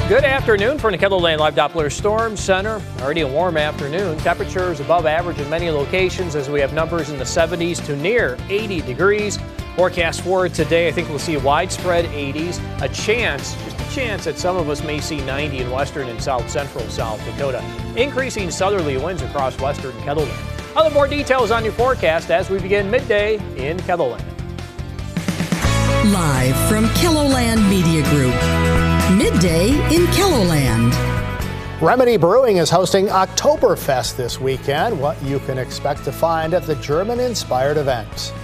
Good afternoon for the Kettleland Live Doppler Storm Center. Already a warm afternoon. Temperatures above average in many locations as we have numbers in the 70s to near 80 degrees. Forecast for today, I think we'll see widespread 80s. A chance, just a chance that some of us may see 90 in western and south central South Dakota. Increasing southerly winds across western Kettleland. Other more details on your forecast as we begin midday in Kettleland. Live from Kettleland Media Group. Midday in Kettleland. Remedy Brewing is hosting Octoberfest this weekend. What you can expect to find at the German-inspired event.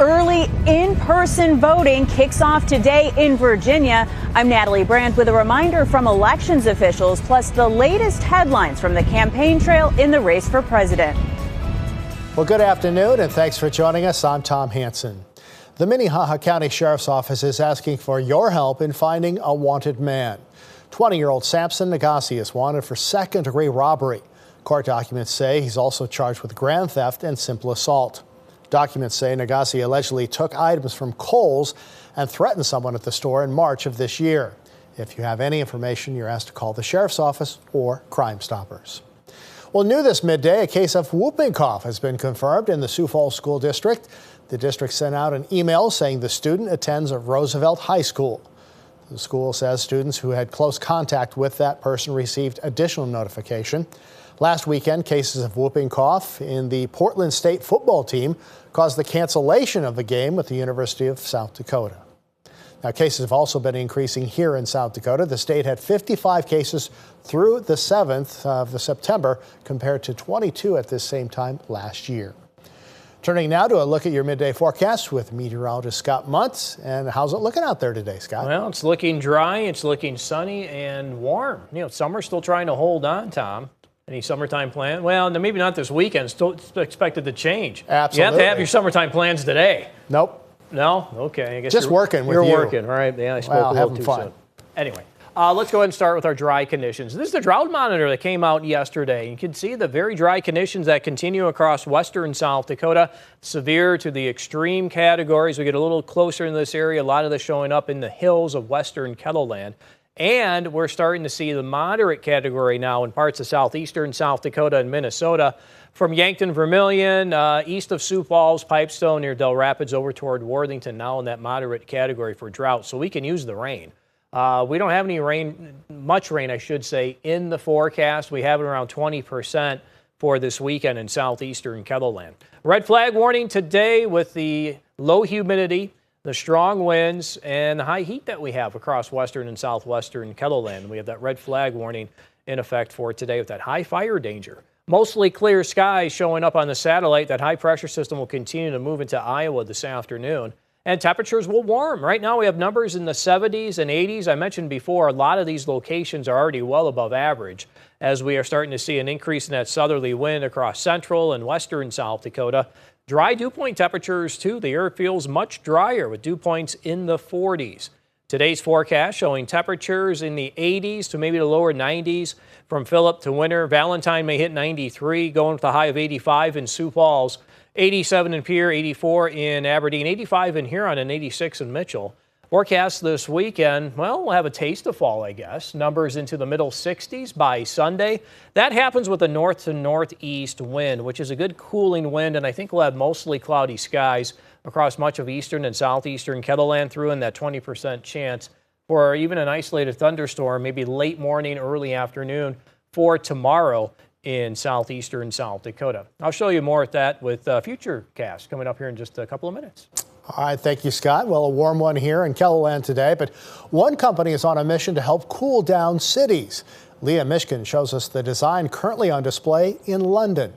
Early in-person voting kicks off today in Virginia. I'm Natalie Brandt with a reminder from elections officials, plus the latest headlines from the campaign trail in the race for president. Well, good afternoon, and thanks for joining us. I'm Tom Hansen. The Minnehaha County Sheriff's Office is asking for your help in finding a wanted man. 20-year-old Samson Nagassi is wanted for second-degree robbery. Court documents say he's also charged with grand theft and simple assault. Documents say Nagassi allegedly took items from Kohl's and threatened someone at the store in March of this year. If you have any information, you're asked to call the Sheriff's Office or Crime Stoppers. Well, new this midday, a case of whooping cough has been confirmed in the Sioux Falls School District. The district sent out an email saying the student attends Roosevelt High School. The school says students who had close contact with that person received additional notification. Last weekend, cases of whooping cough in the Portland State football team caused the cancellation of the game with the University of South Dakota. Now, cases have also been increasing here in South Dakota. The state had 55 cases through the 7th of September compared to 22 at this same time last year. Turning now to a look at your midday forecast with meteorologist Scott Muntz. And how's it looking out there today, Scott? Well, it's looking dry, it's looking sunny and warm. You know, summer's still trying to hold on, Tom. Any summertime plan? Well, maybe not this weekend. Still expected to change. Absolutely. You have to have your summertime plans today. Nope. No? Okay. I guess just working with you. You're working, right? Yeah, I spoke a little having too fun. soon. Anyway. Let's go ahead and start with our dry conditions. This is the drought monitor that came out yesterday. You can see the very dry conditions that continue across western South Dakota, severe to the extreme categories. We get a little closer in this area, a lot of this showing up in the hills of western Kettleland. And we're starting to see the moderate category now in parts of southeastern South Dakota and Minnesota, from Yankton, Vermilion, east of Sioux Falls, Pipestone, near Del Rapids, over toward Worthington, now in that moderate category for drought. So we can use the rain. We don't have any rain, much rain, I should say, in the forecast. We have it around 20% for this weekend in southeastern Kettleland. Red flag warning today with the low humidity, the strong winds, and the high heat that we have across western and southwestern Kettleland. We have that red flag warning in effect for today with that high fire danger. Mostly clear skies showing up on the satellite. That high pressure system will continue to move into Iowa this afternoon. And temperatures will warm. Right now we have numbers in the 70s and 80s. I mentioned before, a lot of these locations are already well above average as we are starting to see an increase in that southerly wind across central and western South Dakota. Dry dew point temperatures too. The air feels much drier with dew points in the 40s. Today's forecast showing temperatures in the 80s to maybe the lower 90s from Phillip to Winter. Valentine may hit 93, going with a high of 85 in Sioux Falls. 87 in Pierre, 84 in Aberdeen, 85 in Huron, and 86 in Mitchell. Forecast this weekend, well, we'll have a taste of fall, I guess. Numbers into the middle 60s by Sunday. That happens with a north to northeast wind, which is a good cooling wind, and I think we'll have mostly cloudy skies across much of eastern and southeastern Kettleland, through in that 20% chance for even an isolated thunderstorm, maybe late morning, early afternoon for tomorrow in southeastern South Dakota. I'll show you more at that with future casts coming up here in just a couple of minutes. All right, thank you, Scott. Well, a warm one here in Kettleland today, but one company is on a mission to help cool down cities. Leah Mishkin shows us the design currently on display in London.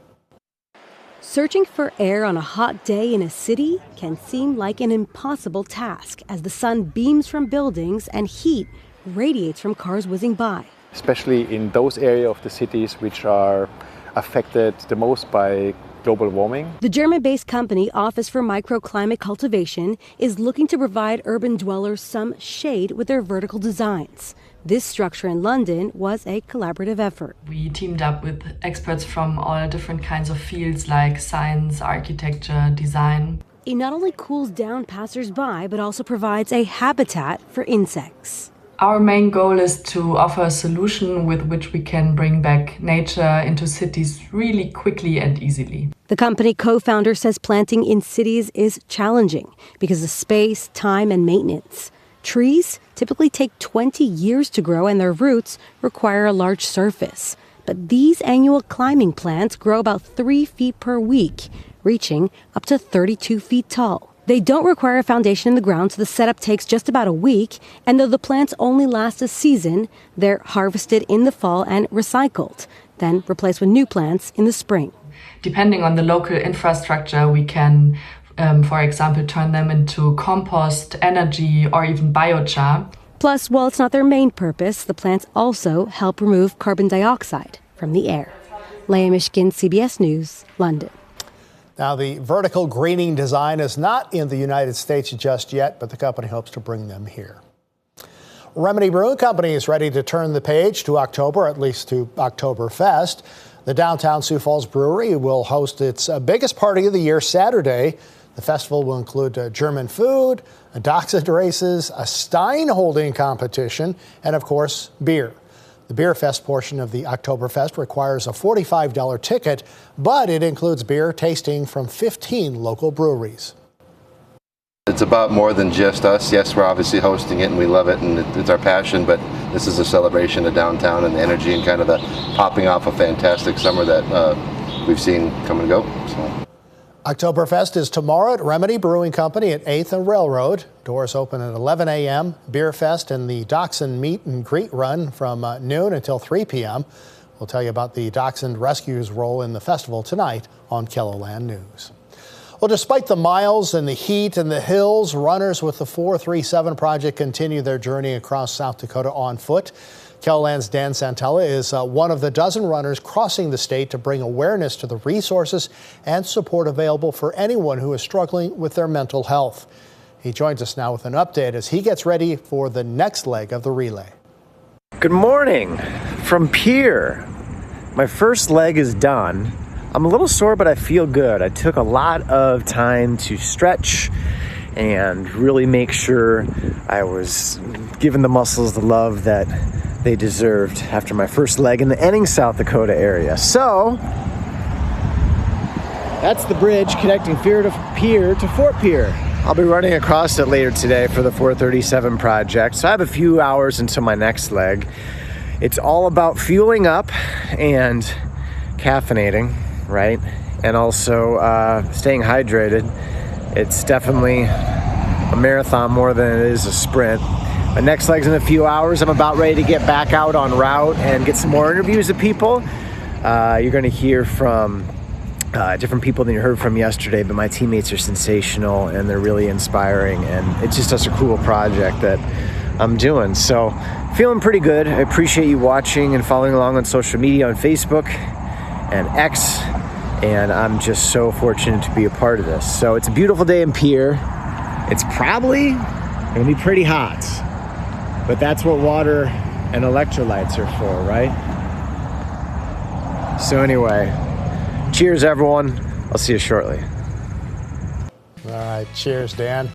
Searching for air on a hot day in a city can seem like an impossible task as the sun beams from buildings and heat radiates from cars whizzing by. Especially in those areas of the cities which are affected the most by global warming. The German-based company Office for Microclimate Cultivation is looking to provide urban dwellers some shade with their vertical designs. This structure in London was a collaborative effort. We teamed up with experts from all different kinds of fields like science, architecture, design. It not only cools down passers-by, but also provides a habitat for insects. Our main goal is to offer a solution with which we can bring back nature into cities really quickly and easily. The company co-founder says planting in cities is challenging because of space, time, and maintenance. Trees typically take 20 years to grow, and their roots require a large surface. But these annual climbing plants grow about 3 feet per week, reaching up to 32 feet tall. They don't require a foundation in the ground, so the setup takes just about a week. And though the plants only last a season, they're harvested in the fall and recycled, then replaced with new plants in the spring. Depending on the local infrastructure, we can, for example, turn them into compost, energy, or even biochar. Plus, while it's not their main purpose, the plants also help remove carbon dioxide from the air. Leah Mishkin, CBS News, London. Now, the vertical greening design is not in the United States just yet, but the company hopes to bring them here. Remedy Brewing Company is ready to turn the page to October, at least to Octoberfest. The downtown Sioux Falls Brewery will host its biggest party of the year Saturday. The festival will include German food, dachshund races, a Stein holding competition, and of course, beer. The Beer Fest portion of the Octoberfest requires a $45 ticket, but it includes beer tasting from 15 local breweries. It's about more than just us. Yes, we're obviously hosting it and we love it and it's our passion, but this is a celebration of downtown and the energy and kind of the popping off a fantastic summer that we've seen come and go. So. Oktoberfest is tomorrow at Remedy Brewing Company at 8th and Railroad. Doors open at 11 a.m. Beer Fest and the Dachshund Meet and Greet Run from noon until 3 p.m. We'll tell you about the Dachshund Rescue's role in the festival tonight on KELOLAND News. Well, despite the miles and the heat and the hills, runners with the 437 Project continue their journey across South Dakota on foot. KELOLAND's Dan Santella is one of the dozen runners crossing the state to bring awareness to the resources and support available for anyone who is struggling with their mental health. He joins us now with an update as he gets ready for the next leg of the relay. Good morning from Pierre. My first leg is done. I'm a little sore, but I feel good. I took a lot of time to stretch and really make sure I was giving the muscles the love that they deserved after my first leg in the Enning, South Dakota area. So that's the bridge connecting Pierre to Fort Pierre. I'll be running across it later today for the 437 Project. So I have a few hours until my next leg. It's all about fueling up and caffeinating, right? And also staying hydrated. It's definitely a marathon more than it is a sprint. My next leg's in a few hours. I'm about ready to get back out on route and get some more interviews of people. You're going to hear from different people than you heard from yesterday, but my teammates are sensational and they're really inspiring, and it's just such a cool project that I'm doing. So feeling pretty good. I appreciate you watching and following along on social media on Facebook and X, and I'm just so fortunate to be a part of this. So it's a beautiful day in Pierre. It's probably going to be pretty hot. But that's what water and electrolytes are for, right? So anyway, cheers everyone. I'll see you shortly. All right, cheers, Dan.